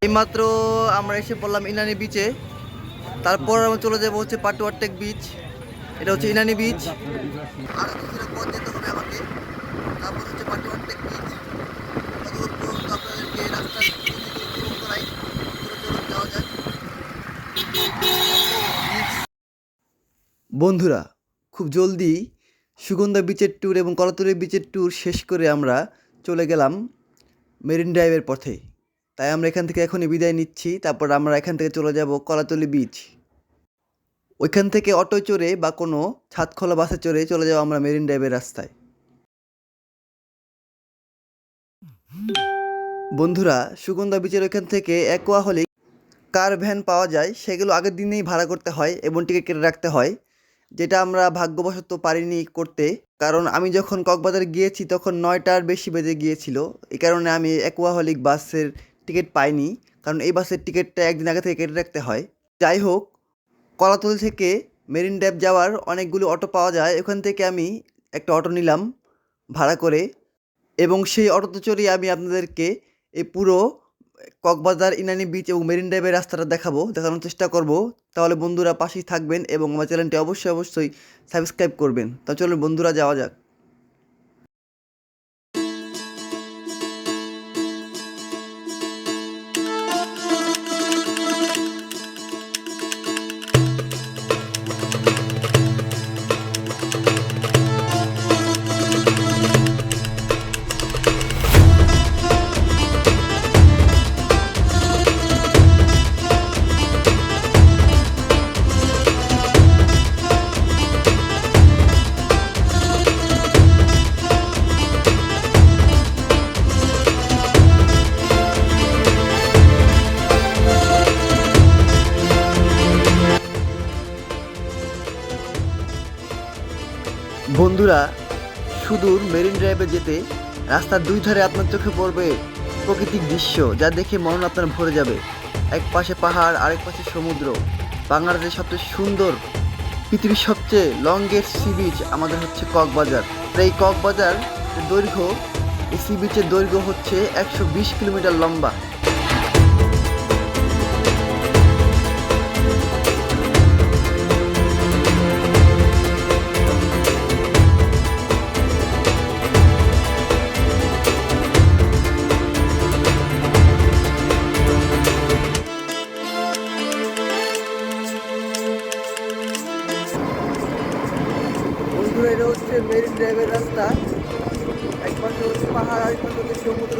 এইমাত্র আমরা এসে পড়লাম ইনানি বিচে। তারপর আমরা চলে যাবো হচ্ছে পাটুয়ারটেক বিচ। এটা হচ্ছে ইনানি বিচ। আরো কিছুটা পথ যেতে হবে আমাকে। তারপর হচ্ছে পাটুয়ারটেক বিচ। ততদূর পর্যন্ত আপনাদেরকে রাস্তার উপভোগ করাই। চলুন যাওয়া যাক। বন্ধুরা, খুব জলদি সুগন্ধা বিচের ট্যুর এবং কলাতলি বিচের ট্যুর শেষ করে আমরা চলে গেলাম মেরিন ড্রাইভের পথে। তাই আমরা এখান থেকে এখনই বিদায় নিচ্ছি। তারপর আমরা এখান থেকে চলে যাব কলাতলি বিচ। ওইখান থেকে অটোয় চড়ে বা কোনো ছাদখোলা বাসে চড়ে চলে যাব আমরা মেরিন ড্রাইভের রাস্তায়। বন্ধুরা, সুগন্ধা বিচের ওইখান থেকে অ্যাকোয়াহলিক কার ভ্যান পাওয়া যায়, সেগুলো আগের দিনেই ভাড়া করতে হয় এবং টিকিট কেটে রাখতে হয়, যেটা আমরা ভাগ্যবশত পারিনি করতে। কারণ আমি যখন কক্সবাজার গিয়েছি তখন 9টার বেশি বেজে গিয়েছিল। এই কারণে আমি অ্যাকোয়াহলিক বাসের টিকিট পাইনি, কারণ এই বাসের টিকিটটা একদিন আগে থেকে কেটে রাখতে হয়। যাই হোক, কলাতলি থেকে মেরিন ড্রাইভ যাওয়ার অনেকগুলো অটো পাওয়া যায়। ওখান থেকে আমি একটা অটো নিলাম ভাড়া করে, এবং সেই অটোতে চড়িয়ে আমি আপনাদেরকে এই পুরো কক্সবাজার ইনানি বিচ এবং মেরিন ড্রাইভের রাস্তাটা দেখানোর চেষ্টা করব। তাহলে বন্ধুরা পাশেই থাকবেন এবং আমার চ্যানেলটি অবশ্যই সাবস্ক্রাইব করবেন। তা চলুন বন্ধুরা, যাওয়া যাক। বন্ধুরা, সুদূর মেরিন ড্রাইভে যেতে রাস্তার দুই ধারে আপনার চোখে পড়বে প্রাকৃতিক দৃশ্য, যা দেখে মন আপনার ভরে যাবে। এক পাশে পাহাড়, আরেক পাশে সমুদ্র। বাংলাদেশের সবচেয়ে সুন্দর, পৃথিবীর সবচেয়ে লংগেস্ট সি বিচ আমাদের হচ্ছে কক্সবাজার। এই কক্সবাজার দৈর্ঘ্য, এই সি বিচের দৈর্ঘ্য হচ্ছে 120 কিলোমিটার লম্বা। বন্ধুরা, এটা হচ্ছে মেরিন ড্রাইভের রাস্তা। এক পাশে হচ্ছে পাহাড়, আরেক পাশে হচ্ছে সমুদ্র,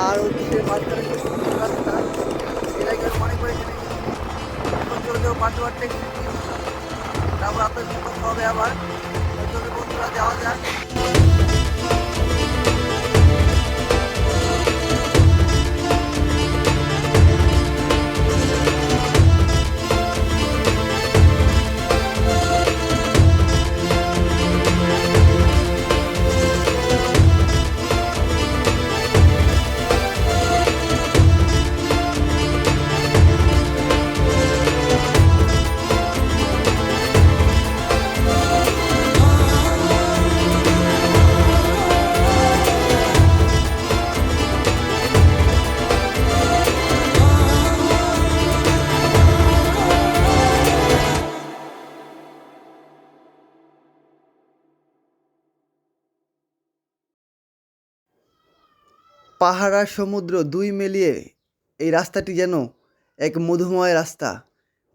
আর হচ্ছে মাঝখানে একটা সুন্দর রাস্তা। এলাকায় অনেক করে এখন চলে যাবো পাটুয়ারটেক। তারপর আপনার সাথে কথা হবে আবার। চলে বন্ধুরা, যাওয়া যাক। পাহাড় আর সমুদ্র দুই মিলিয়ে এই রাস্তাটি যেন এক মধুময় রাস্তা।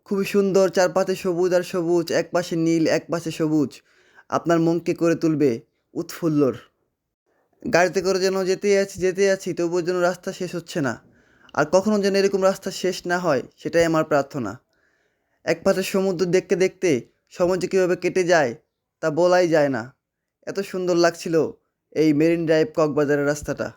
খুবই সুন্দর, চারপাশে সবুজ আর সবুজ, এক পাশে নীল, এক পাশে সবুজ। আপনার মনকে করে তুলবে উৎফুল্লর। গাড়িতে করে যেন যেতে আছি তবুও যেন রাস্তা শেষ হচ্ছে না। আর কখনো যেন এরকম রাস্তা শেষ না হয়, সেটাই আমার প্রার্থনা। এক পাশে সমুদ্র দেখতে দেখতে সময় যে কীভাবে কেটে যায় তা বলাই যায় না। এত সুন্দর লাগছিল এই মেরিন ড্রাইভ কক্সবাজারের রাস্তাটা।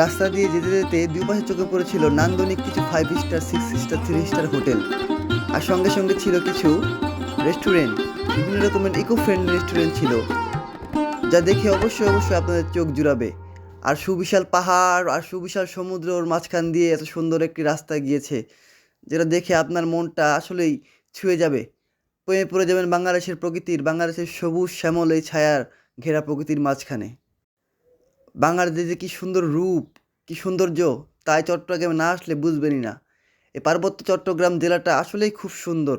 রাস্তা দিয়ে যেতে যেতে দুই পাশে চোখে পড়েছিল নান্দনিক কিছু 5 স্টার 6 স্টার 3 স্টার হোটেল, আর সঙ্গে সঙ্গে ছিল কিছু রেস্টুরেন্ট। বিভিন্ন রকমের ইকো ফ্রেন্ডলি রেস্টুরেন্ট ছিল, যা দেখে অবশ্যই অবশ্যই আপনাদের চোখ জুড়াবে। আর সুবিশাল পাহাড় আর সুবিশাল সমুদ্রর মাঝখান দিয়ে এত সুন্দর একটি রাস্তা গিয়েছে, যেটা দেখে আপনার মনটা আসলেই ছুঁয়ে যাবে। প্রেমে পড়ে যাবেন বাংলাদেশের প্রকৃতির, বাংলাদেশের সবুজ শ্যামল এই ছায়ার ঘেরা প্রকৃতির মাঝখানে। বাংলাদেশে যে কী সুন্দর রূপ, কী সৌন্দর্য, তাই চট্টগ্রামে না আসলে বুঝবেনই না। এই পার্বত্য চট্টগ্রাম জেলাটা আসলেই খুব সুন্দর।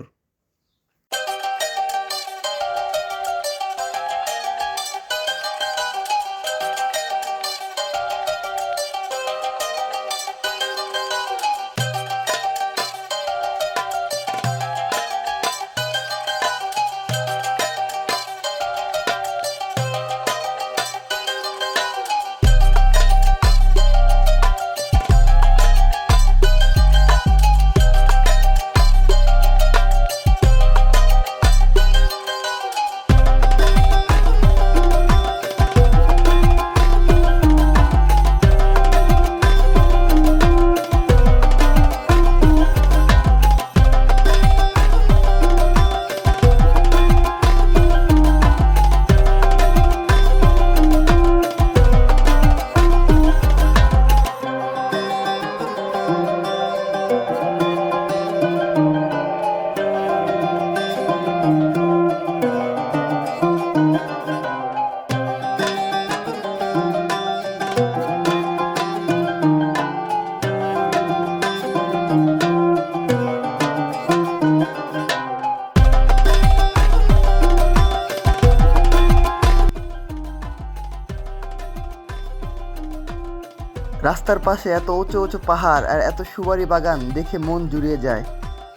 রাস্তার পাশে এত উঁচু উঁচু পাহাড় আর এত সুপারি বাগান দেখে মন জুড়িয়ে যায়।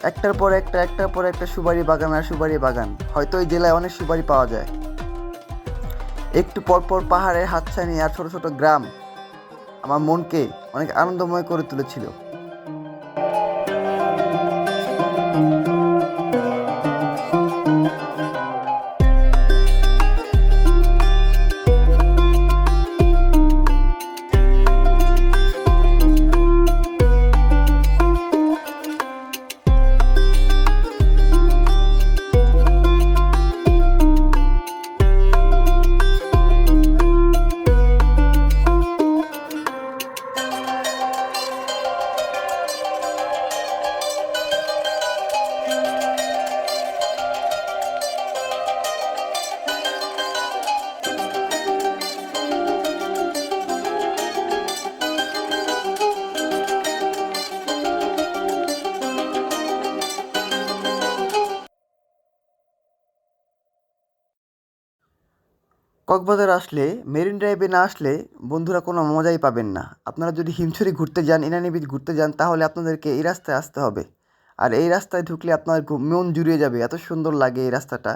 একটার পর একটা সুপারি বাগান আর সুপারি বাগান। হয়তো এই জেলায় অনেক সুপারি পাওয়া যায়। একটু পরপর পাহাড়ের হাতছানি আর ছোট ছোট গ্রাম আমার মনকে অনেক আনন্দময় করে তুলেছিল। কক্সবাজার আসলে মেরিন ড্রাইভে না আসলে বন্ধুরা কোনো মজাই পাবেন না। আপনারা যদি হিমছড়ি ঘুরতে যান, ইনানি বিচ ঘুরতে যান, তাহলে আপনাদেরকে এই রাস্তায় আসতে হবে। আর এই রাস্তায় ঢুকলে আপনার মন জুড়িয়ে যাবে। এত সুন্দর লাগে এই রাস্তাটা,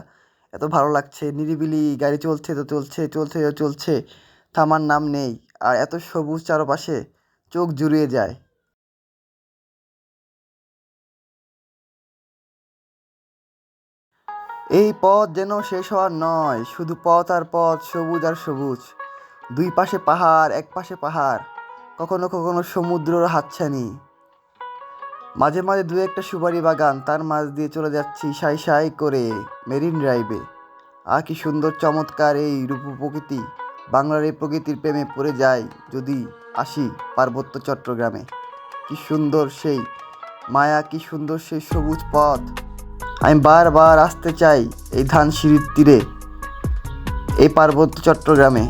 এত ভালো লাগছে। নিরিবিলি গাড়ি চলছে তো চলছে, চলছে তো চলছে, থামার নাম নেই। আর এত সবুজ চারপাশে, চোখ জুড়িয়ে যায়। এই পথ যেন শেষ হওয়ার নয়, শুধু পথ আর পথ, সবুজ আর সবুজ। দুই পাশে পাহাড়, এক পাশে পাহাড়, কখনো কখনো সমুদ্রের হাতছানি, মাঝে মাঝে দু একটা সুপারি বাগান, তার মাঝ দিয়ে চলে যাচ্ছি সাই সাই করে মেরিন ড্রাইভে। আর কি সুন্দর চমৎকার এই রূপ প্রকৃতি। বাংলার এই প্রকৃতির প্রেমে পড়ে যায় যদি আসি পার্বত্য চট্টগ্রামে। কি সুন্দর সেই মায়া, কি সুন্দর সেই সবুজ পথ। আমি বারবার আসতে চাই এই ধানসিঁড়ির তীরে, এই পার্বত্য চট্টগ্রামে।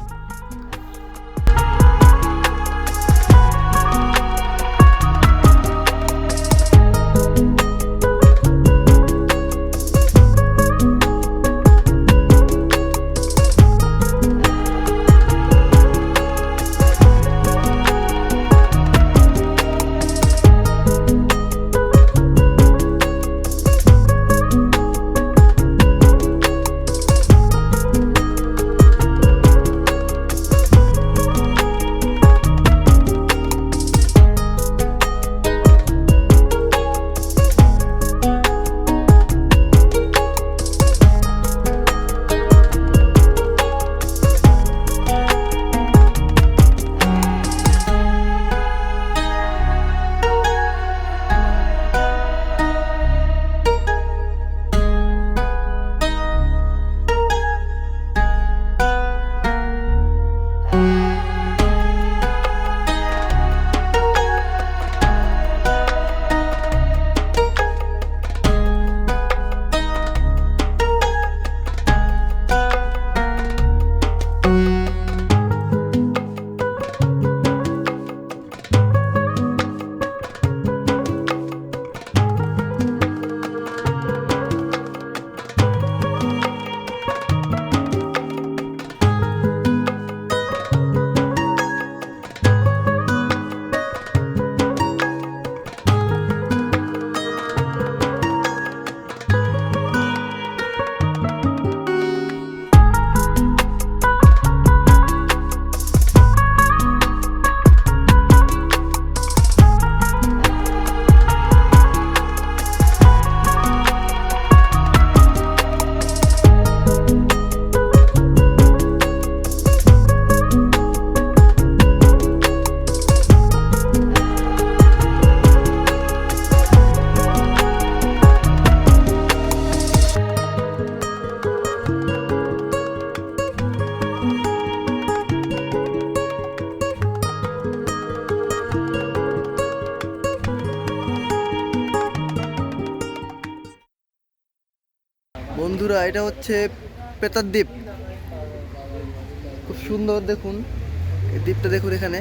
বন্ধুরা, এটা হচ্ছে পেতার দ্বীপ। খুব সুন্দর, দেখুন এই দ্বীপটা, দেখুন এখানে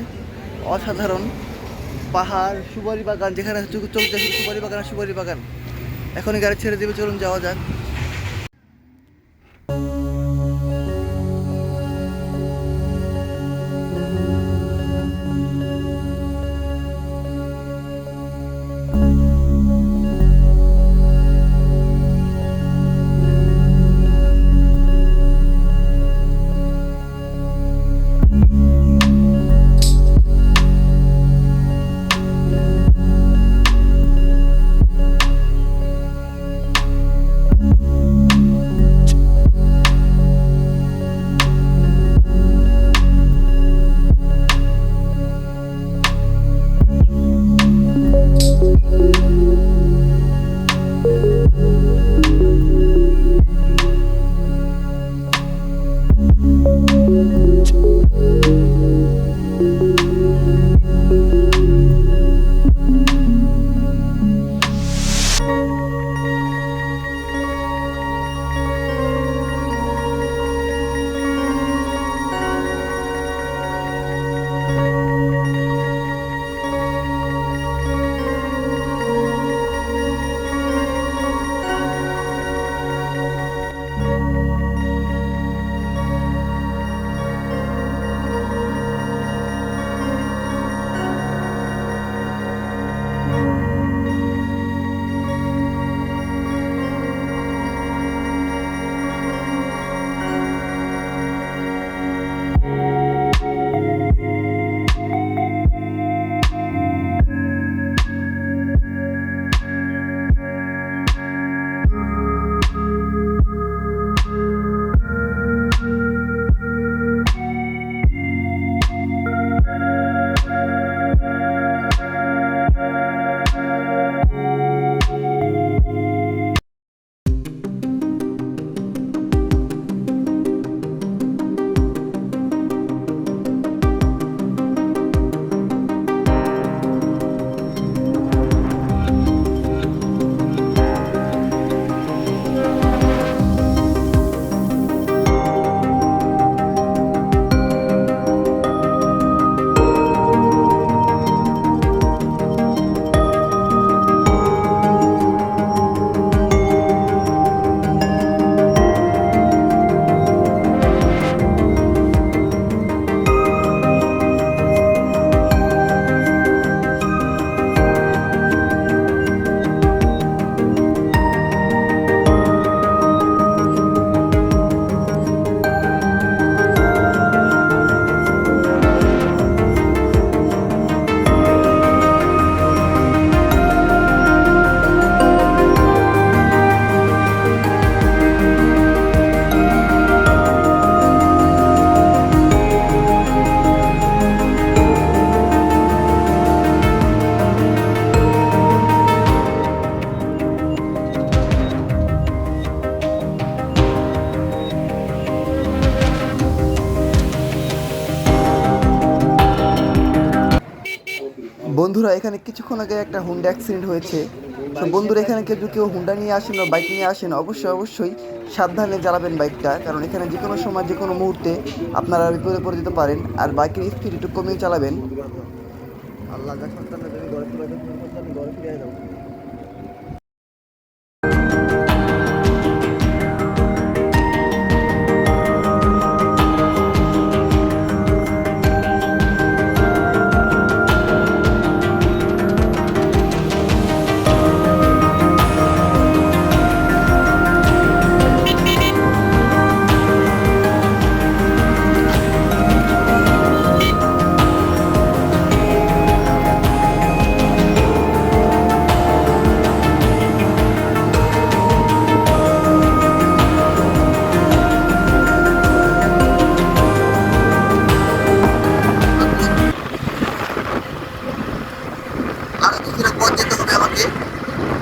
অসাধারণ পাহাড়, সুপারি বাগান, যেখানে চলছে সুপারি বাগান, সুপারি বাগান। এখনই গাড়ি ছেড়ে দেবে, চলুন যাওয়া যাক। বন্ধুরা, এখানে কিছুক্ষণ আগে একটা হুন্ডা অ্যাক্সিডেন্ট হয়েছে। তো বন্ধুরা, এখানে কেউ হুন্ডা নিয়ে আসেন বা বাইক নিয়ে আসেন, অবশ্যই সাবধানে চালাবেন বাইকটা, কারণ এখানে যে কোনো সময় যে কোনো মুহূর্তে আপনারা বিপদে পড়ে যেতে পারেন। আর বাইকের স্পিড একটু কমিয়ে চালাবেন। আল্লাহ যা সন্তান ঘরে ফিরে যাও। আরো কিছুটা পথ যেতে হবে আমাকে।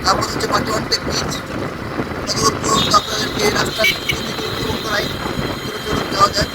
তারপর হচ্ছে পাটিওয়ান্টেক বিচ। আপনাদেরকে রাস্তা করাই, চলুন যাওয়া যাক।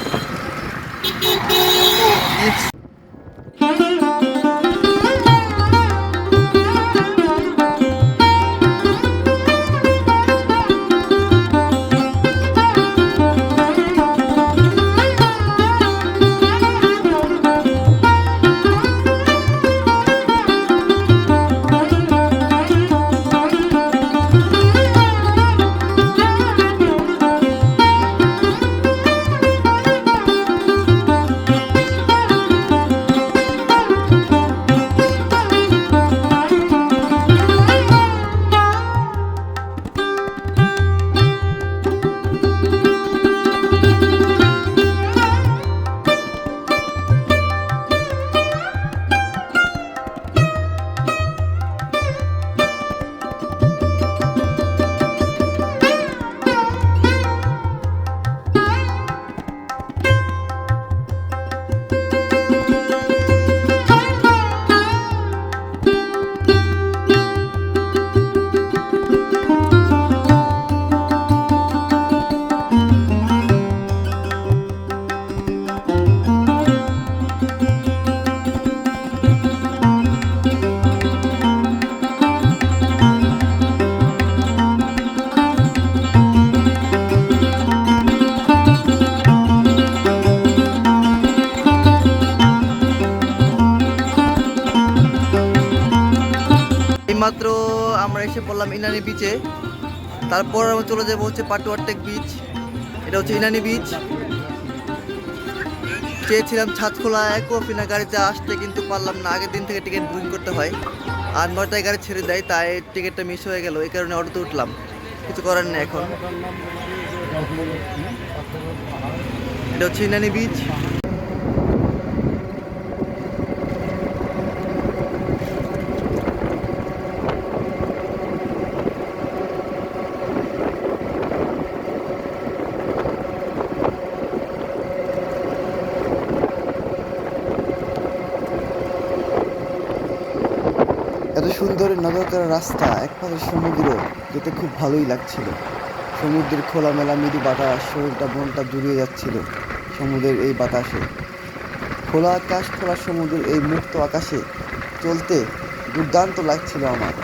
আমরা এসে পড়লাম ইনানি বিচে। তারপর আমরা চলে যাবো হচ্ছে পাটুয়ারটেক বিচ। এটা হচ্ছে ইনানি বিচ। চেয়েছিলাম ছাদখোলা অ্যাকুয়াফিনা গাড়িতে আসতে, কিন্তু পারলাম না। আগের দিন থেকে টিকিট বুকিং করতে হয়, আর 9টায় গাড়ি ছেড়ে দেয়, তাই টিকিটটা মিস হয়ে গেল। এই কারণে অটোতে উঠলাম, কিছু করার নেই এখন। এটা হচ্ছে ইনানি বিচ। এত সুন্দর নদকার রাস্তা, এক পাশে সমুদ্র, যেতে খুব ভালোই লাগছিল। সমুদ্রের খোলামেলা মৃদু বাতাস, শরীরটা মনটা জুড়িয়ে যাচ্ছিল সমুদ্রের এই বাতাসে। খোলা আকাশ, খোলা সমুদ্রের এই মুক্ত আকাশে চলতে দুর্দান্ত লাগছিল আমার।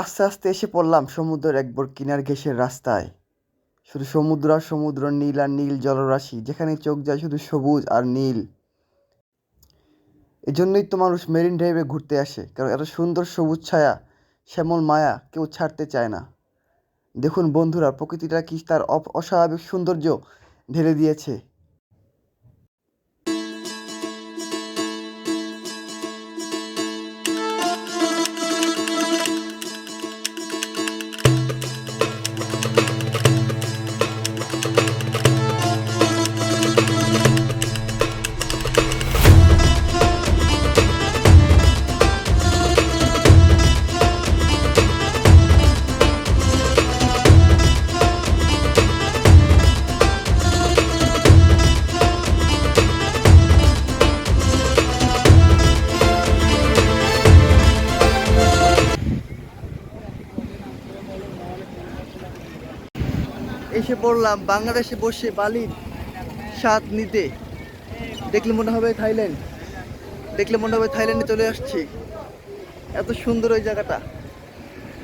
আস্তে আস্তে এসে পড়লাম সমুদ্রের একবার কিনার ঘেঁষের রাস্তায়। শুধু সমুদ্র আর সমুদ্র, নীল আর নীল জলরাশি, যেখানে চোখ যায় শুধু সবুজ আর নীল। এজন্যই তো মানুষ মেরিন ড্রাইভে ঘুরতে আসে, কারণ এত সুন্দর সবুজ ছায়া, শ্যামল মায়া কেউ ছাড়তে চায় না। দেখুন বন্ধুরা, প্রকৃতিটা কি তার অস্বাভাবিক সৌন্দর্য ঢেলে দিয়েছে। এসে পড়লাম বাংলাদেশে বসে বালির স্বাদ নিতে। দেখলে মনে হবে থাইল্যান্ড, দেখলে মনে হবে থাইল্যান্ডে চলে আসছি। এত সুন্দর ওই জায়গাটা,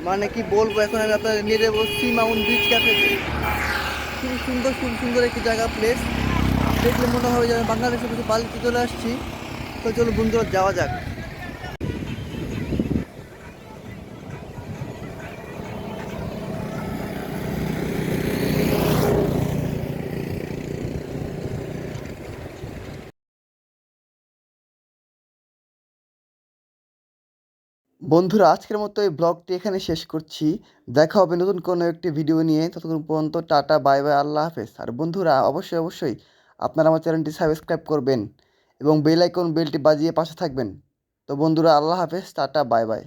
মানে কি বলবো। এখন আমি আপনার নিয়ে যাবো সি মাউন্ট বিচ ক্যাফেতে। খুব সুন্দর একটি জায়গা, প্লেস। দেখলে মনে হবে যে আমি বাংলাদেশে বসে বালিতে চলে আসছি। তো চলো বন্ধুরা, যাওয়া যাক। বন্ধুরা, আজকের মতো এই ব্লগটি এখানে শেষ করছি। দেখা হবে নতুন কোনো একটি ভিডিও নিয়ে। ততক্ষণ পর্যন্ত টাটা, বাই বাই, আল্লাহ হাফেজ। আর বন্ধুরা, অবশ্যই আপনারা আমার চ্যানেলটি সাবস্ক্রাইব করবেন এবং বেল আইকন বেলটি বাজিয়ে পাশে থাকবেন। তো বন্ধুরা, আল্লাহ হাফেজ, টাটা, বাই বাই।